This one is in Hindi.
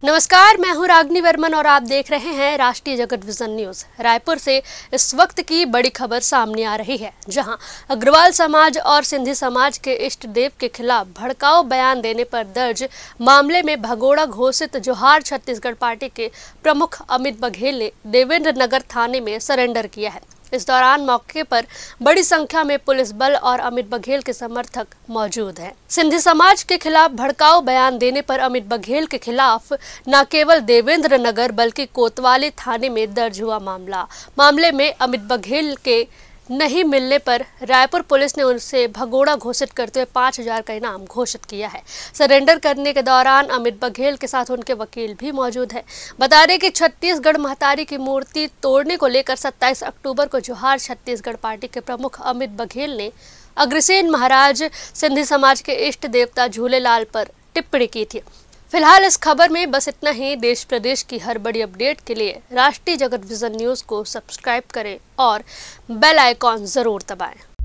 नमस्कार, मैं हूं रागनी वर्मन और आप देख रहे हैं राष्ट्रीय जगत विजन न्यूज। रायपुर से इस वक्त की बड़ी खबर सामने आ रही है, जहां अग्रवाल समाज और सिंधी समाज के इष्ट देव के खिलाफ भड़काऊ बयान देने पर दर्ज मामले में भगोड़ा घोषित जोहार छत्तीसगढ़ पार्टी के प्रमुख अमित बघेल ने देवेंद्र नगर थाने में सरेंडर किया है। इस दौरान मौके पर बड़ी संख्या में पुलिस बल और अमित बघेल के समर्थक मौजूद हैं। सिंधी समाज के खिलाफ भड़काऊ बयान देने पर अमित बघेल के खिलाफ न केवल देवेंद्र नगर बल्कि कोतवाली थाने में दर्ज हुआ मामले में अमित बघेल के नहीं मिलने पर रायपुर पुलिस ने उनसे भगोड़ा घोषित करते हुए 5,000 का इनाम घोषित किया है। सरेंडर करने के दौरान अमित बघेल के साथ उनके वकील भी मौजूद है। बता दें कि छत्तीसगढ़ महतारी की मूर्ति तोड़ने को लेकर 27 अक्टूबर को जोहार छत्तीसगढ़ पार्टी के प्रमुख अमित बघेल ने अग्रसेन महाराज सिंधी समाज के इष्ट देवता झूलेलाल पर टिप्पणी की थी। फिलहाल इस खबर में बस इतना ही। देश प्रदेश की हर बड़ी अपडेट के लिए राष्ट्रीय जगत विजन न्यूज को सब्सक्राइब करें और बेल आइकॉन जरूर दबाएं।